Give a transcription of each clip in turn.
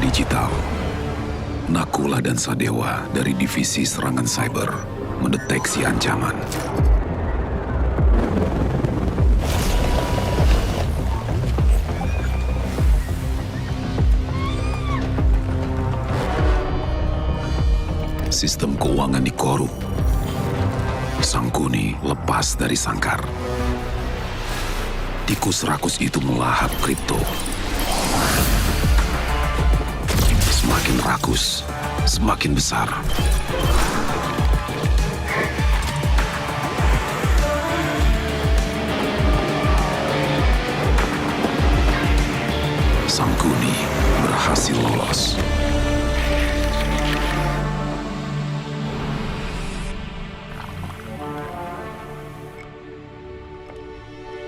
digital. Nakula dan Sadewa dari Divisi Serangan Cyber mendeteksi ancaman. Sistem keuangan dikorup. Sangkuni lepas dari sangkar. Tikus rakus itu melahap kripto. Semakin rakus, semakin besar. Sangkuni berhasil lolos.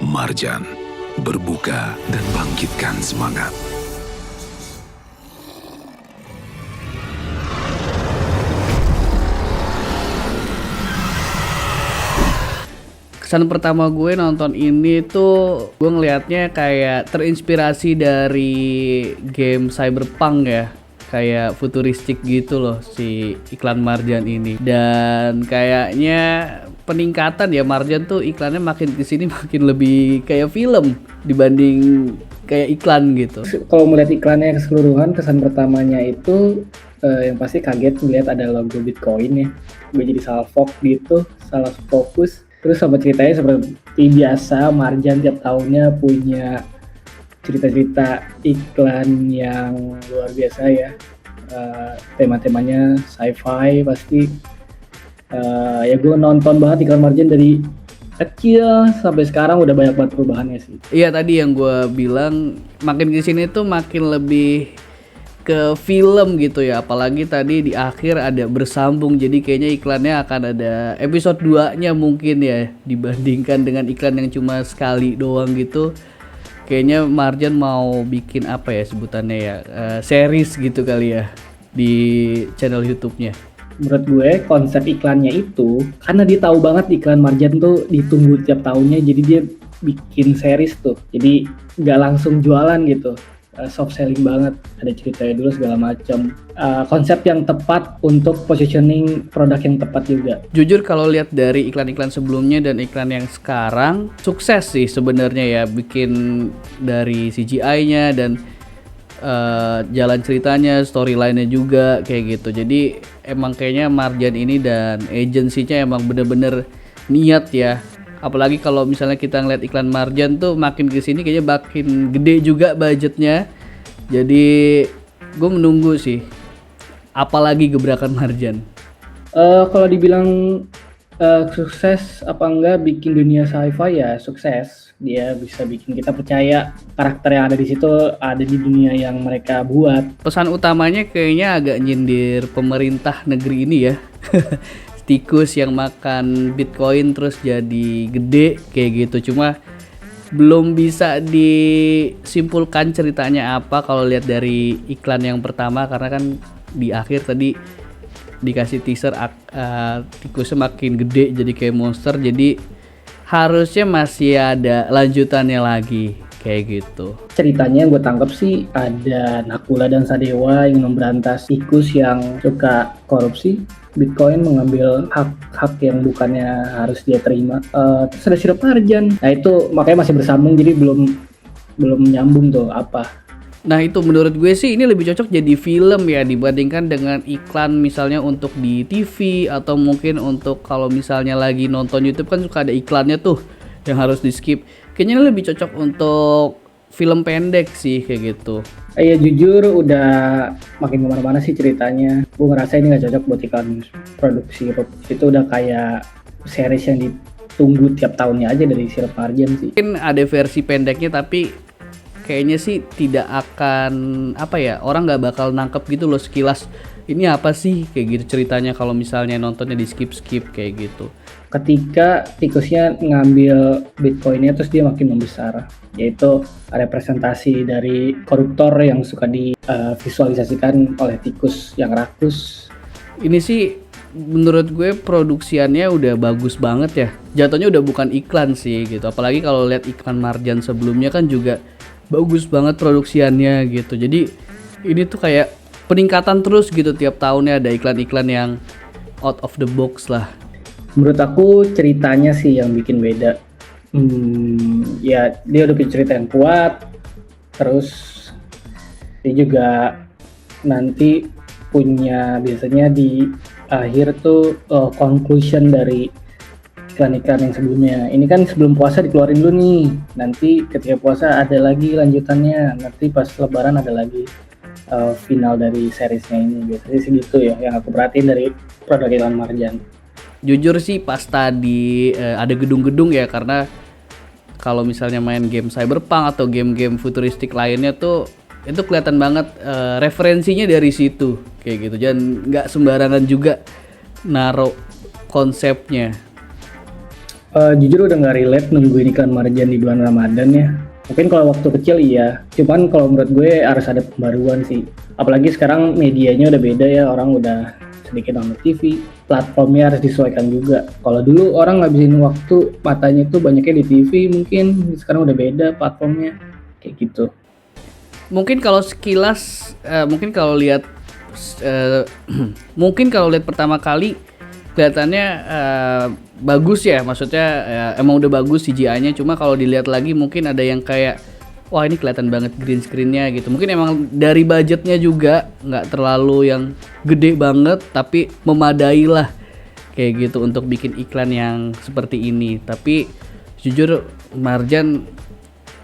Marjan berbuka dan bangkitkan semangat. Kesan pertama gue nonton ini tuh gue ngelihatnya kayak terinspirasi dari game Cyberpunk ya, kayak futuristik gitu loh si iklan Marjan ini. Dan kayaknya peningkatan ya, Marjan tuh iklannya makin kesini makin lebih kayak film dibanding kayak iklan gitu. Kalau melihat iklannya keseluruhan, kesan pertamanya itu yang pasti kaget melihat ada logo Bitcoin ya. Gue jadi salah fokus. Terus sama ceritanya seperti biasa, Marjan tiap tahunnya punya cerita-cerita iklan yang luar biasa ya. Tema-temanya sci-fi pasti. Ya gue nonton banget iklan Marjan dari kecil sampai sekarang, udah banyak banget perubahannya sih. Iya, tadi yang gue bilang makin kesini tuh makin lebih ke film gitu ya, apalagi tadi di akhir ada bersambung, jadi kayaknya iklannya akan ada episode 2-nya mungkin ya, dibandingkan dengan iklan yang cuma sekali doang gitu. Kayaknya Marjan mau bikin apa ya sebutannya ya, series gitu kali ya di channel YouTube-nya. Menurut gue konsep iklannya itu karena dia tahu banget iklan Marjan tuh ditunggu tiap tahunnya, jadi dia bikin series tuh, jadi nggak langsung jualan gitu. Soft selling banget, ada ceritanya dulu segala macam. Konsep yang tepat untuk positioning produk yang tepat juga. Jujur kalau lihat dari iklan-iklan sebelumnya dan iklan yang sekarang, sukses sih sebenarnya ya, bikin dari CGI-nya dan jalan ceritanya, storyline-nya juga kayak gitu. Jadi emang kayaknya Marjan ini dan agensinya emang bener-bener niat ya. Apalagi kalau misalnya kita ngeliat iklan Marjan tuh makin kesini kayaknya makin gede juga budgetnya. Jadi gue menunggu sih apalagi gebrakan Marjan. Kalau dibilang sukses apa enggak bikin dunia sci-fi, ya sukses. Dia bisa bikin kita percaya karakter yang ada di situ ada di dunia yang mereka buat. Pesan utamanya kayaknya agak nyindir pemerintah negeri ini ya. Tikus yang makan Bitcoin terus jadi gede kayak gitu. Cuma belum bisa disimpulkan ceritanya apa kalau lihat dari iklan yang pertama, karena kan di akhir tadi dikasih teaser tikusnya makin gede jadi kayak monster, jadi harusnya masih ada lanjutannya lagi kayak gitu. Ceritanya yang gue tangkap sih ada Nakula dan Sadewa yang memberantas tikus yang suka korupsi Bitcoin, mengambil hak yang bukannya harus dia terima. Terus ada sirup Marjan. Nah itu makanya masih bersambung, jadi belum nyambung tuh apa. Nah itu menurut gue sih ini lebih cocok jadi film ya dibandingkan dengan iklan misalnya untuk di TV, atau mungkin untuk kalau misalnya lagi nonton YouTube kan suka ada iklannya tuh yang harus di skip. Kayaknya ini lebih cocok untuk film pendek sih kayak gitu. Ya jujur udah makin kemana-mana sih ceritanya. Gue ngerasa ini gak cocok buat iklan produksi sirup. Itu udah kayak series yang ditunggu tiap tahunnya aja dari sirup Marjan sih. Mungkin ada versi pendeknya tapi kayaknya sih tidak akan apa ya, orang nggak bakal nangkep gitu loh sekilas ini apa sih kayak gitu ceritanya kalau misalnya nontonnya di skip kayak gitu. Ketika tikusnya ngambil Bitcoinnya terus dia makin membesar, yaitu representasi dari koruptor yang suka divisualisasikan oleh tikus yang rakus. Ini sih menurut gue produksiannya udah bagus banget ya, jatuhnya udah bukan iklan sih gitu, apalagi kalau lihat iklan Marjan sebelumnya kan juga bagus banget produksiannya gitu. Jadi Ini tuh kayak peningkatan terus gitu, tiap tahunnya ada iklan-iklan yang out of the box lah. Menurut aku ceritanya sih yang bikin beda. Ya dia udah punya cerita yang kuat, terus dia juga nanti punya biasanya di akhir tuh conclusion dari iklan-iklan yang sebelumnya. Ini kan sebelum puasa dikeluarin dulu nih, nanti ketika puasa ada lagi lanjutannya, nanti pas lebaran ada lagi final dari seriesnya ini. Biasanya sih gitu ya yang aku perhatiin dari produk iklan Marjan. Jujur sih pas tadi ada gedung-gedung ya, karena kalau misalnya main game Cyberpunk atau game-game futuristik lainnya tuh itu kelihatan banget referensinya dari situ kayak gitu. Dan nggak sembarangan juga naruh konsepnya. Jujur udah nggak relate nungguin iklan Marjan di bulan Ramadan ya. Mungkin kalau waktu kecil iya, cuman kalau menurut gue harus ada pembaruan sih. Apalagi sekarang medianya udah beda ya, orang udah sedikit nonton TV, platformnya harus disesuaikan juga. Kalau dulu orang ngabisin waktu matanya tuh banyaknya di TV, mungkin sekarang udah beda platformnya kayak gitu. Mungkin kalau sekilas mungkin kalau lihat mungkin kalau lihat pertama kali kelihatannya bagus ya, maksudnya emang udah bagus CGI-nya, cuma kalau dilihat lagi mungkin ada yang kayak wah ini kelihatan banget green screen-nya gitu. Mungkin emang dari budgetnya juga nggak terlalu yang gede banget, tapi memadai lah kayak gitu untuk bikin iklan yang seperti ini. Tapi jujur Marjan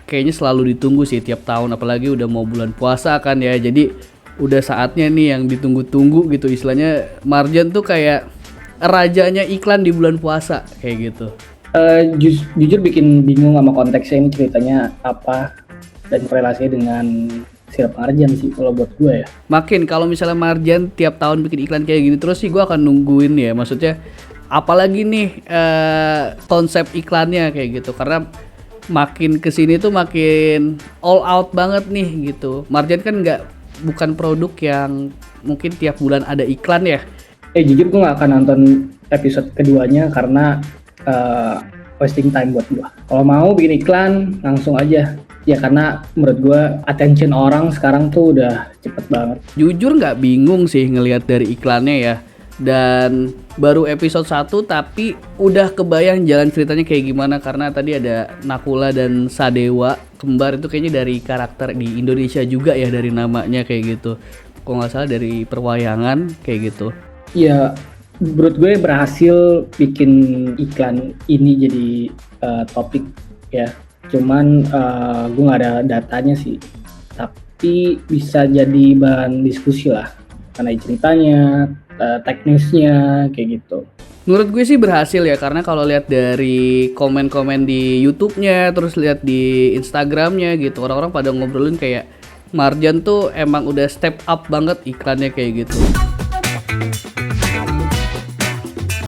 kayaknya selalu ditunggu sih tiap tahun, apalagi udah mau bulan puasa kan ya. Jadi udah saatnya nih yang ditunggu-tunggu gitu, istilahnya Marjan tuh kayak rajanya iklan di bulan puasa kayak gitu. Jujur bikin bingung sama konteksnya, ini ceritanya apa dan korelasinya dengan sirup Marjan sih kalau buat gue ya. Makin kalau misalnya Marjan tiap tahun bikin iklan kayak gini terus sih gue akan nungguin ya, maksudnya apalagi nih konsep iklannya kayak gitu, karena makin kesini tuh makin all out banget nih gitu. Marjan kan bukan produk yang mungkin tiap bulan ada iklan ya. Jujur gue gak akan nonton episode keduanya karena wasting time buat gue. Kalau mau bikin iklan langsung aja ya, karena menurut gue attention orang sekarang tuh udah cepet banget. Jujur nggak bingung sih ngelihat dari iklannya ya, dan baru episode 1 tapi udah kebayang jalan ceritanya kayak gimana, karena tadi ada Nakula dan Sadewa kembar, itu kayaknya dari karakter di Indonesia juga ya, dari namanya kayak gitu, kalau nggak salah dari perwayangan kayak gitu. Ya menurut gue berhasil bikin iklan ini jadi topik ya, cuman gue nggak ada datanya sih, tapi bisa jadi bahan diskusi lah karena ceritanya, teknisnya kayak gitu. Menurut gue sih berhasil ya, karena kalau lihat dari komen-komen di YouTube-nya, terus lihat di Instagram-nya gitu, orang-orang pada ngobrolin kayak Marjan tuh emang udah step up banget iklannya kayak gitu.